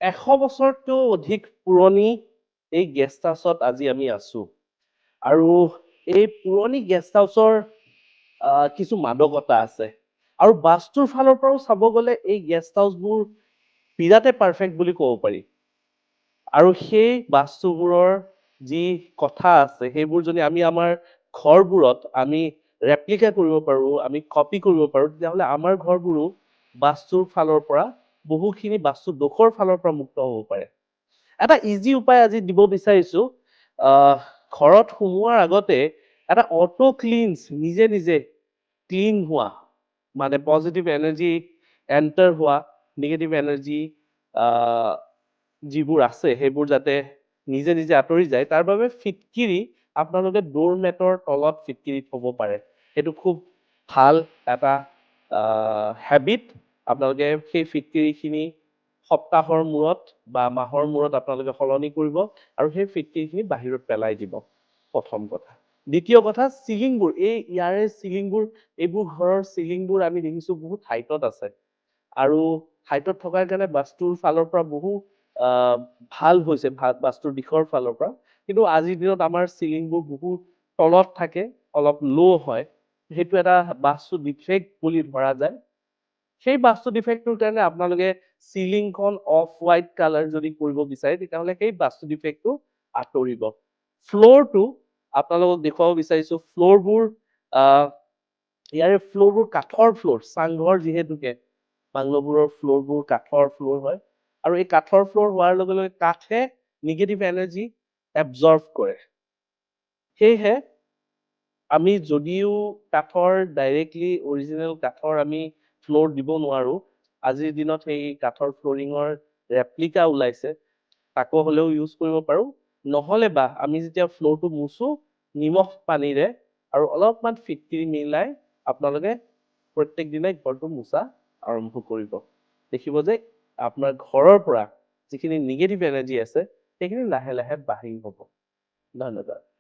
100 বছৰতকৈও অধিক পুৰণি এই গেষ্ট হাউচত আজি আমি আছো আৰু এই পুৰণি গেষ্ট হাউচৰ কিছু মাদকতা আছে আৰু বাস্তুৰ ফালৰ পৰাও চাব গ'লে এই গেষ্ট হাউচবোৰ বিৰাটে পাৰফেক্ট বুলি ক'ব পাৰি আৰু সেই বাস্তুবোৰৰ যি কথা আছে সেইবোৰ যদি আমি আমাৰ ঘৰবোৰত আমি ৰেপ্লিকা কৰিব পাৰোঁ আমি কপি কৰিব পাৰোঁ তেতিয়াহ'লে আমাৰ ঘৰবোৰো বাস্তুৰ ফালৰ পৰা বহুখিনি বাস্তু দোষৰ ফালৰ পৰা মুক্ত হ'ব পাৰে এটা ইজি উপায় আজি দিব বিচাৰিছো ঘৰত সোমোৱাৰ আগতে এটা অটো ক্লিনছ নিজে নিজে ক্লিন হোৱা মানে পজিটিভ এনাৰ্জি এণ্টাৰ হোৱা নিগেটিভ এনাৰ্জি যিবোৰ আছে সেইবোৰ যাতে নিজে নিজে আঁতৰি যায় তাৰ বাবে ফিটকিৰি আপোনালোকে ডোৰ মেটৰ তলত ফিটকিৰি থ'ব পাৰে সেইটো খুব ভাল এটা হেবিট আপোনালোকে সেই ফিটকিৰিখিনি সপ্তাহৰ মূৰত বা মাহৰ মূৰত আপোনালোকে সলনি কৰিব আৰু সেই ফিটকিৰিখিনি বাহিৰত পেলাই দিব প্ৰথম কথা দ্বিতীয় কথা চিলিংবোৰ ইয়াৰে চিলিংবোৰ এইবোৰ ঘৰৰ চিলিংবোৰ আমি দেখিছো বহুত হাইটত আছে আৰু হাইটত থকাৰ কাৰণে বাস্তুৰ ফালৰ পৰা বহু ভাল হৈছে বাস্তুৰ দিশৰ ফালৰ পৰা কিন্তু আজিৰ দিনত আমাৰ চিলিংবোৰ বহুত তলত থাকে অলপ ল' হয় সেইটো এটা বাস্তু ডিফেক্ট বুলি ধৰা যায় সেই বাস্তু ডিফেক্টটোৰ কাৰণে আপোনালোকে চিলিংখন অফ হোৱাইট কালাৰ যদি কৰিব বিচাৰে তেতিয়াহ'লে সেই বাস্তু ডিফেক্টটো আঁতৰিব ফ্ল'ৰটো আপোনালোকক দেখুৱাব বিচাৰিছো ফ্ল'ৰবোৰ ইয়াৰে ফ্ল'ৰবোৰ কাঠৰ ফ্ল'ৰ চাংঘৰ যিহেতুকে বাংলোবোৰৰ ফ্ল'ৰবোৰ কাঠৰ ফ্ল'ৰ হয় আৰু এই কাঠৰ ফ্ল'ৰ হোৱাৰ লগে লগে কাঠে নিগেটিভ এনাৰ্জি এবজৰ্ভ কৰে সেয়েহে আমি যদিও কাঠৰ ডাইৰেক্টলি অৰিজিনেল কাঠৰ আমি ফ্ল'ৰ দিব নোৱাৰো আজিৰ দিনত সেই কাঠৰ ফ্ল'ৰিঙৰ ৰেপ্লিকা ওলাইছে তাকো হ'লেও ইউজ কৰিব পাৰো নহ'লে বা আমি যেতিয়া ফ্ল'ৰটো মুছো নিমখ পানীৰে আৰু অলপমান ফিটকিৰি মিলাই আপোনালোকে প্ৰত্যেক দিনাই ঘৰটো মুচা আৰম্ভ কৰিব দেখিব যে আপোনাৰ ঘৰৰ পৰা যিখিনি নিগেটিভ এনাৰ্জি আছে সেইখিনি লাহে লাহে বাহিৰ হ'ব ধন্যবাদ